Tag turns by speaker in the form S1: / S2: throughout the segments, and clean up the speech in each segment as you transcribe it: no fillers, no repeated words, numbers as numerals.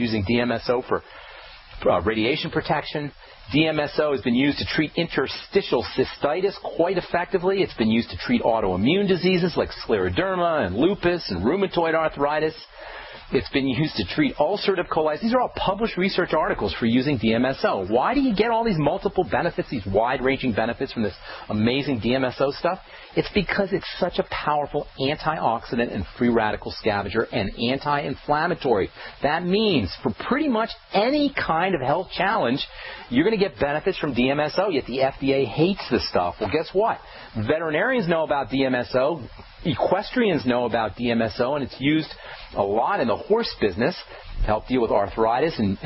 S1: using DMSO for radiation protection. DMSO has been used to treat interstitial cystitis quite effectively. It's been used to treat autoimmune diseases like scleroderma and lupus and rheumatoid arthritis. It's been used to treat ulcerative colitis. These are all published research articles for using DMSO. Why do you get all these multiple benefits, these wide-ranging benefits from this amazing DMSO stuff? It's because it's such a powerful antioxidant and free radical scavenger and anti-inflammatory. That means for pretty much any kind of health challenge, you're going to get benefits from DMSO, yet the FDA hates this stuff. Well, guess what? Veterinarians know about DMSO. Equestrians know about DMSO, and it's used a lot in the horse business to help deal with arthritis and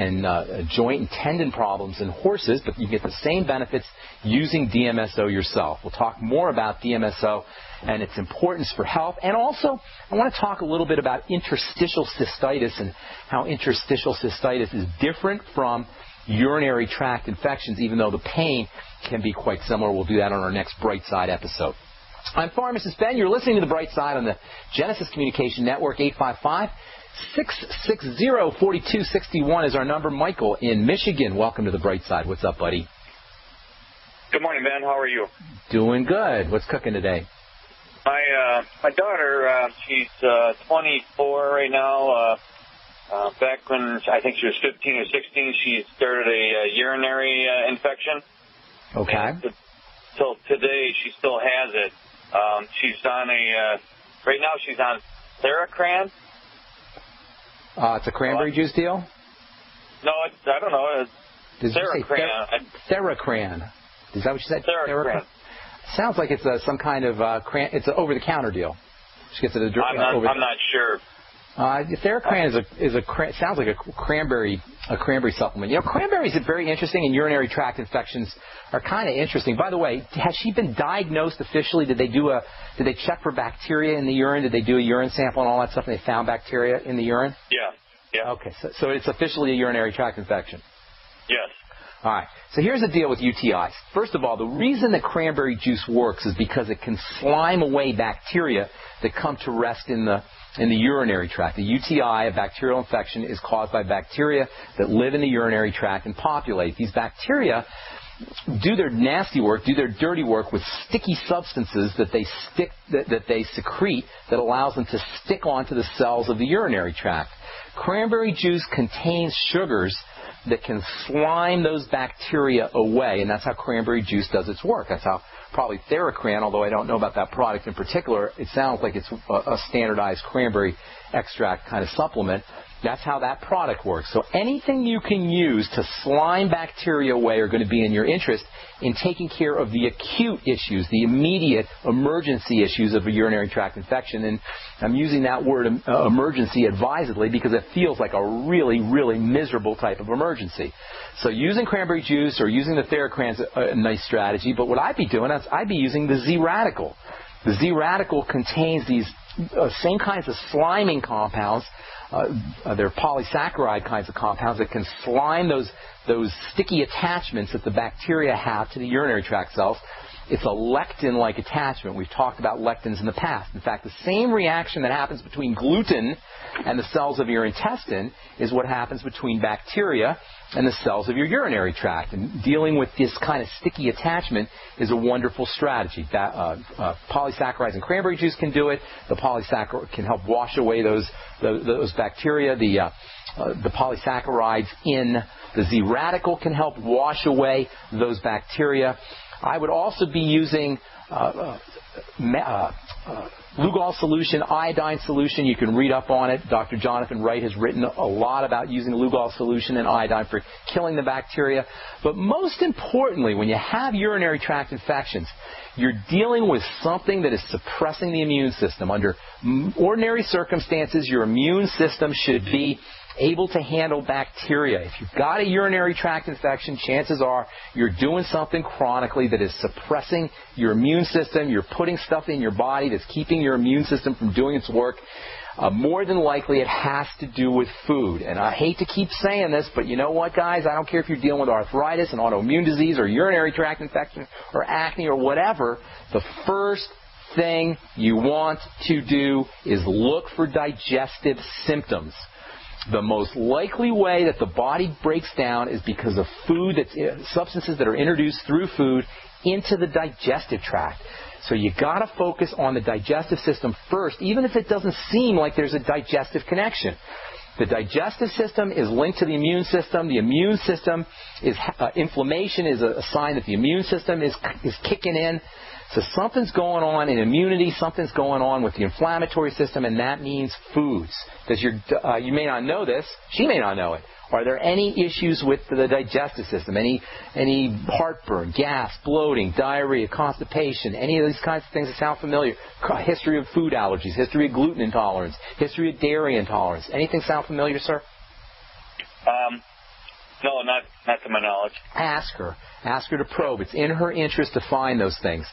S1: joint and tendon problems in horses, but you get the same benefits using DMSO yourself. We'll talk more about DMSO and its importance for health. And also, I want to talk a little bit about interstitial cystitis and how interstitial cystitis is different from urinary tract infections, even though the pain can be quite similar. We'll do that on our next Bright Side episode. I'm Pharmacist Ben. You're listening to The Bright Side on the Genesis Communication Network. 855-660-4261 is our number. Michael in Michigan, welcome to The Bright Side. What's up, buddy?
S2: Good morning, Ben. How are you?
S1: Doing good. What's cooking today?
S2: My daughter, she's 24 right now. Back when I think she was 15 or 16, she started a urinary infection.
S1: Okay.
S2: Till today, she still has it. She's on right now she's on Theracran.
S1: It's a cranberry juice deal?
S2: No, I don't know. Theracran.
S1: Theracran. Is that what you said?
S2: Theracran.
S1: Sounds like it's some kind of it's an over-the-counter deal. She gets it
S2: I'm not sure.
S1: Theracran sounds like a cranberry supplement. You know, cranberries are very interesting, and urinary tract infections are kind of interesting. By the way, has she been diagnosed officially? Did they check for bacteria in the urine? Did they do a urine sample and all that stuff, and they found bacteria in the urine?
S2: Yeah.
S1: Okay, so it's officially a urinary tract infection.
S2: Yes.
S1: All right. So here's the deal with UTIs. First of all, the reason that cranberry juice works is because it can slime away bacteria that come to rest in the urinary tract. The UTI, a bacterial infection, is caused by bacteria that live in the urinary tract and populate. These bacteria do their nasty work, do their dirty work with sticky substances that they secrete that allows them to stick onto the cells of the urinary tract. Cranberry juice contains sugars that can slime those bacteria away, and that's how cranberry juice does its work. That's how probably Theracran, although I don't know about that product in particular, it sounds like it's a standardized cranberry extract kind of supplement. That's how that product works. So anything you can use to slime bacteria away are going to be in your interest in taking care of the acute issues, the immediate emergency issues of a urinary tract infection. And I'm using that word emergency advisedly because it feels like a really, really miserable type of emergency. So using cranberry juice or using the Theracran is a nice strategy. But what I'd be doing is I'd be using the Z-Radical. The Z-Radical contains these same kinds of sliming compounds. They're polysaccharide kinds of compounds that can slime those sticky attachments that the bacteria have to the urinary tract cells. It's a lectin-like attachment. We've talked about lectins in the past. In fact, the same reaction that happens between gluten and the cells of your intestine is what happens between bacteria and the cells of your urinary tract. And dealing with this kind of sticky attachment is a wonderful strategy. Polysaccharides in cranberry juice can do it. The polysaccharide can help wash away those bacteria. The polysaccharides in the Z-Radical can help wash away those bacteria. I would also be using Lugol solution, iodine solution. You can read up on it. Dr. Jonathan Wright has written a lot about using Lugol solution and iodine for killing the bacteria. But most importantly, when you have urinary tract infections, you're dealing with something that is suppressing the immune system. Under ordinary circumstances, your immune system should be able to handle bacteria. If you've got a urinary tract infection, chances are you're doing something chronically that is suppressing your immune system. You're putting stuff in your body that's keeping your immune system from doing its work. More than likely, it has to do with food. And I hate to keep saying this, but you know what, guys? I don't care if you're dealing with arthritis and autoimmune disease or urinary tract infection or acne or whatever. The first thing you want to do is look for digestive symptoms. the most likely way that the body breaks down is because of food, substances that are introduced through food into the digestive tract. So you got to focus on the digestive system first, even if it doesn't seem like there's a digestive connection. The digestive system is linked to the immune system. The immune system is inflammation is a sign that the immune system is kicking in. So something's going on in immunity, something's going on with the inflammatory system, and that means foods. You may not know this. She may not know it. Are there any issues with the digestive system? Any heartburn, gas, bloating, diarrhea, constipation, any of these kinds of things that sound familiar? History of food allergies, history of gluten intolerance, history of dairy intolerance. Anything sound familiar, sir?
S2: No, not to my knowledge.
S1: Ask her. Ask her to probe. It's in her interest to find those things.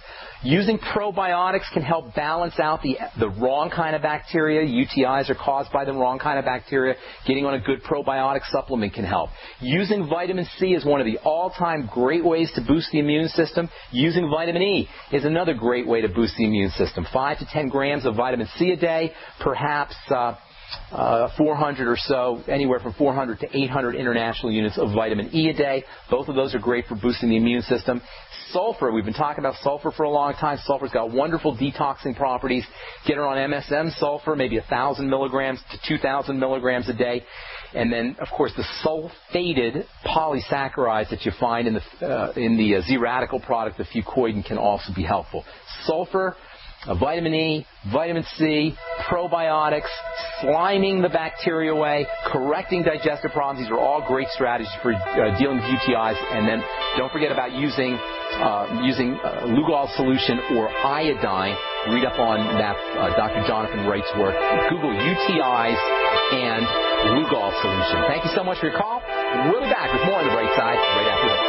S1: Using probiotics can help balance out the wrong kind of bacteria. UTIs are caused by the wrong kind of bacteria. Getting on a good probiotic supplement can help. Using vitamin C is one of the all-time great ways to boost the immune system. Using vitamin E is another great way to boost the immune system. 5 to 10 grams of vitamin C a day, perhaps 400 or so, anywhere from 400 to 800 international units of vitamin E a day. Both of those are great for boosting the immune system. Sulfur, we've been talking about sulfur for a long time. Sulfur's got wonderful detoxing properties. Get her on MSM sulfur, maybe 1,000 milligrams to 2,000 milligrams a day. And then, of course, the sulfated polysaccharides that you find in the Z-radical product, the fucoidan, can also be helpful. Sulfur, vitamin E, vitamin C, probiotics, sliming the bacteria away, correcting digestive problems. These are all great strategies for dealing with UTIs. And then don't forget about using Lugol solution or iodine. Read up on that Dr. Jonathan Wright's work. Google UTIs and Lugol solution. Thank you so much for your call. We'll be back with more on The Bright Side right after this.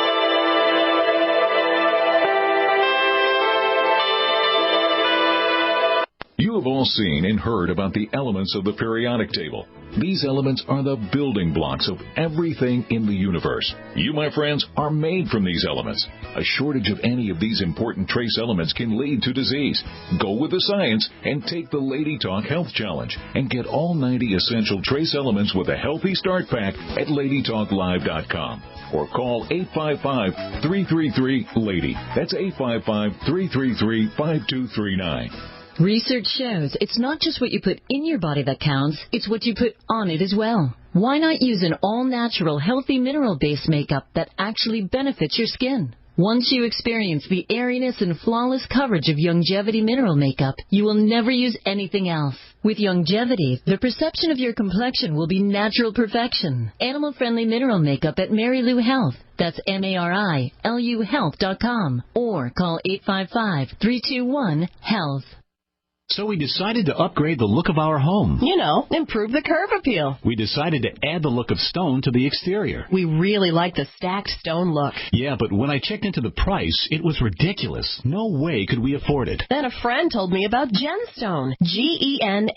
S3: You have all seen and heard about the elements of the periodic table. These elements are the building blocks of everything in the universe. You, my friends, are made from these elements. A shortage of any of these important trace elements can lead to disease. Go with the science and take the Lady Talk Health Challenge and get all 90 essential trace elements with a healthy start pack at LadyTalkLive.com. Or call 855-333-LADY. That's 855-333-5239.
S4: Research shows it's not just what you put in your body that counts, it's what you put on it as well. Why not use an all-natural, healthy mineral-based makeup that actually benefits your skin? Once you experience the airiness and flawless coverage of Longevity mineral makeup, you will never use anything else. With Longevity, the perception of your complexion will be natural perfection. Animal-friendly mineral makeup at Mary Lou Health. That's MARILU Health.com. Or call 855-321-HEALTH.
S5: So we decided to upgrade the look of our home.
S6: You know, improve the curve appeal.
S5: We decided to add the look of stone to the exterior.
S6: We really like the stacked stone look.
S5: Yeah, but when I checked into the price, it was ridiculous. No way could we afford it.
S6: Then a friend told me about Genstone. Genstone.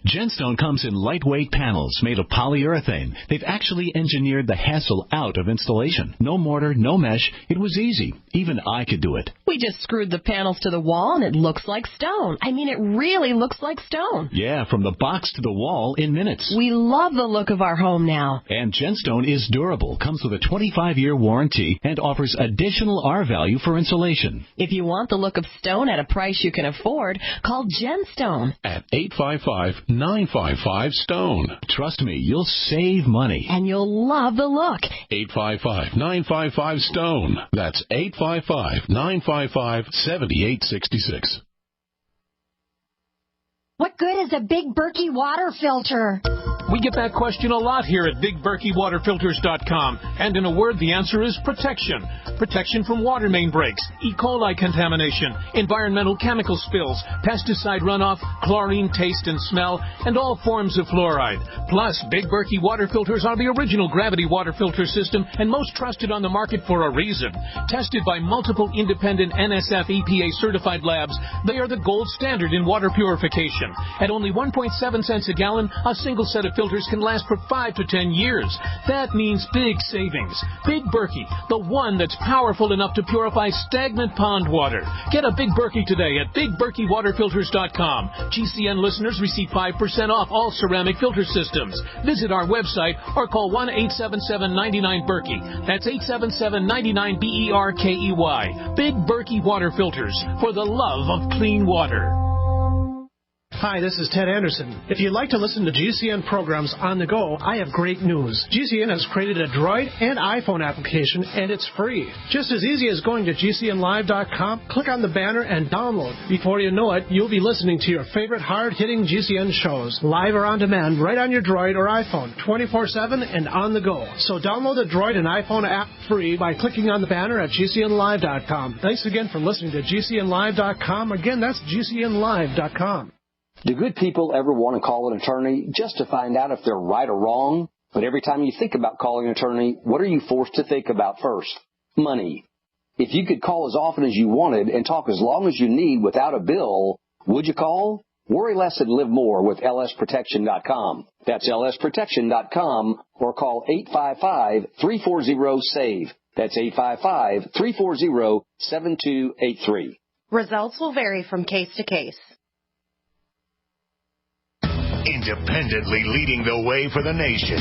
S5: Genstone comes in lightweight panels made of polyurethane. They've actually engineered the hassle out of installation. No mortar, no mesh. It was easy. Even I could do it.
S6: We just screwed the panels to the wall and it looks like stone. I mean, it really looks like stone.
S5: Yeah, from the box to the wall in minutes.
S6: We love the look of our home now.
S5: And Genstone is durable, comes with a 25-year warranty, and offers additional R value for insulation.
S6: If you want the look of stone at a price you can afford, call Genstone.
S7: At 855-955-STONE.
S5: Trust me, you'll save money.
S6: And you'll love the look.
S7: 855-955-STONE. That's 855-955-7866.
S8: What good is a Big Berkey water filter?
S9: We get that question a lot here at BigBerkeyWaterFilters.com. And in a word, the answer is protection. Protection from water main breaks, E. coli contamination, environmental chemical spills, pesticide runoff, chlorine taste and smell, and all forms of fluoride. Plus, Big Berkey water filters are the original gravity water filter system and most trusted on the market for a reason. Tested by multiple independent NSF EPA certified labs, they are the gold standard in water purification. At only 1.7 cents a gallon, a single set of filters filters can last for 5 to 10 years. That means big savings. Big Berkey, the one that's powerful enough to purify stagnant pond water. Get a Big Berkey today at BigBerkeyWaterFilters.com. GCN listeners receive 5% off all ceramic filter systems. Visit our website or call 1-877-99-BERKEY. That's 877-99-BERKEY. Big Berkey Water Filters, for the love of clean water.
S10: Hi, this is Ted Anderson. If you'd like to listen to GCN programs on the go, I have great news. GCN has created a Droid and iPhone application, and it's free. Just as easy as going to GCNlive.com, click on the banner, and download. Before you know it, you'll be listening to your favorite hard-hitting GCN shows, live or on demand, right on your Droid or iPhone, 24/7 and on the go. So download the Droid and iPhone app free by clicking on the banner at GCNlive.com. Thanks again for listening to GCNlive.com. Again, that's GCNlive.com.
S11: Do good people ever want to call an attorney just to find out if they're right or wrong? But every time you think about calling an attorney, what are you forced to think about first? Money. If you could call as often as you wanted and talk as long as you need without a bill, would you call? Worry less and live more with lsprotection.com. That's lsprotection.com, or call 855-340-SAVE. That's 855-340-7283.
S12: Results will vary from case to case.
S13: Independently leading the way for the nation.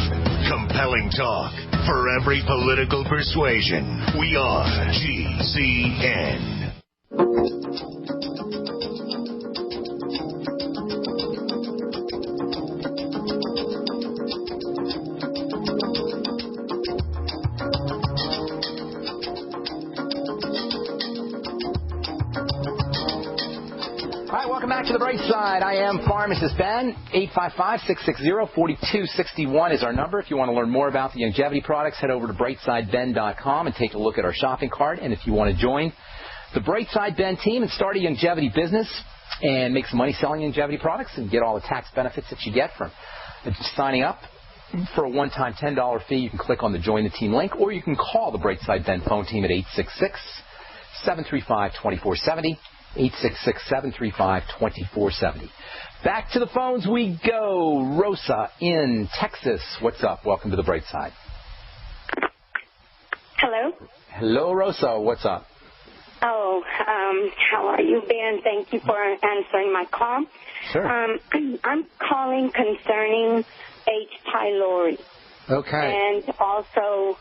S13: Compelling talk for every political persuasion. We are GCN.
S1: Welcome back to the Bright Side. I am Pharmacist Ben. 855-660-4261 is our number. If you want to learn more about the longevity products, head over to brightsideben.com and take a look at our shopping cart. And if you want to join the Brightside Ben team and start a longevity business and make some money selling longevity products and get all the tax benefits that you get from signing up for a one-time $10 fee, you can click on the Join the Team link, or you can call the Brightside Ben phone team at 866-735-2470. 866-735-2470. Back to the phones we go. Rosa in Texas. What's up? Welcome to the Bright Side.
S14: Hello.
S1: Hello, Rosa. What's up?
S14: Oh, how are you, Ben? Thank you for answering my call.
S1: Sure.
S14: I'm calling concerning H. pylori.
S1: Okay.
S14: And also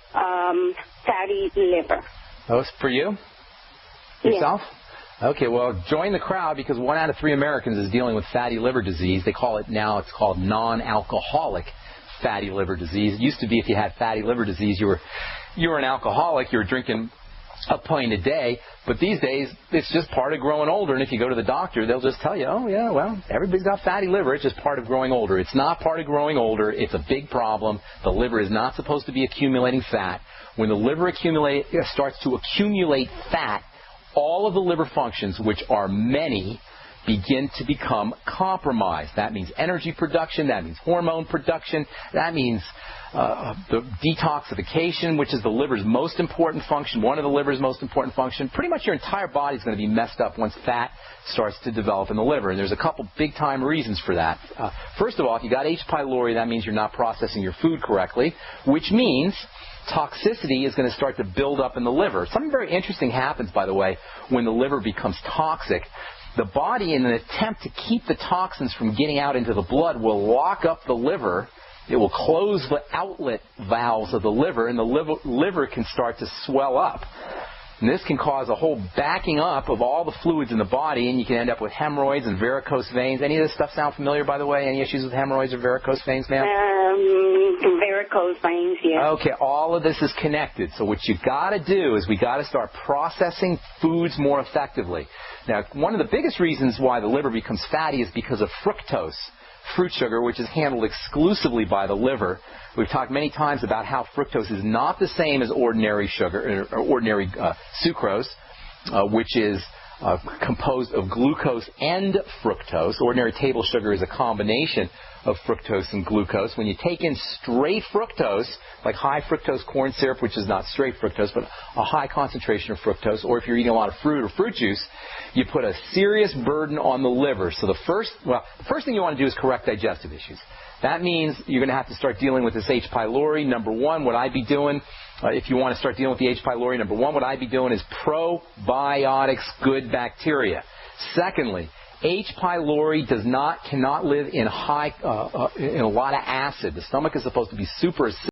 S14: fatty liver.
S1: Oh, it's for you? Yourself? Yeah. Okay, well, join the crowd because 1 out of 3 Americans is dealing with fatty liver disease. They call it now, it's called non-alcoholic fatty liver disease. It used to be if you had fatty liver disease, you were an alcoholic, you were drinking a pint a day. But these days, it's just part of growing older. And if you go to the doctor, they'll just tell you, oh, yeah, well, everybody's got fatty liver. It's just part of growing older. It's not part of growing older. It's a big problem. The liver is not supposed to be accumulating fat. When the liver starts to accumulate fat, all of the liver functions, which are many, begin to become compromised. That means energy production. That means hormone production. That means the detoxification, which is the liver's most important function, one of the liver's most important functions. Pretty much your entire body is going to be messed up once fat starts to develop in the liver. And there's a couple big-time reasons for that. First of all, if you got H. pylori, that means you're not processing your food correctly, which means toxicity is going to start to build up in the liver. Something very interesting happens, by the way, when the liver becomes toxic. The body, in an attempt to keep the toxins from getting out into the blood, will lock up the liver. It will close the outlet valves of the liver, and the liver can start to swell up. And this can cause a whole backing up of all the fluids in the body, and you can end up with hemorrhoids and varicose veins. Any of this stuff sound familiar, by the way? Any issues with hemorrhoids or varicose veins, ma'am?
S14: Varicose veins, yes.
S1: Okay, all of this is connected. So what you got to do is we got to start processing foods more effectively. Now, one of the biggest reasons why the liver becomes fatty is because of fructose, fruit sugar, which is handled exclusively by the liver. We've talked many times about how fructose is not the same as ordinary sugar, or ordinary sucrose, which is composed of glucose and fructose. Ordinary table sugar is a combination of fructose and glucose. When you take in straight fructose, like high fructose corn syrup, which is not straight fructose, but a high concentration of fructose, or if you're eating a lot of fruit or fruit juice, you put a serious burden on the liver. So the first thing you want to do is correct digestive issues. That means you're going to have to start dealing with this H. pylori. Number one, what I'd be doing, if you want to start dealing with the H. pylori, number one, what I'd be doing is probiotics, good bacteria. Secondly, H. pylori cannot live in in a lot of acid. The stomach is supposed to be super acidic.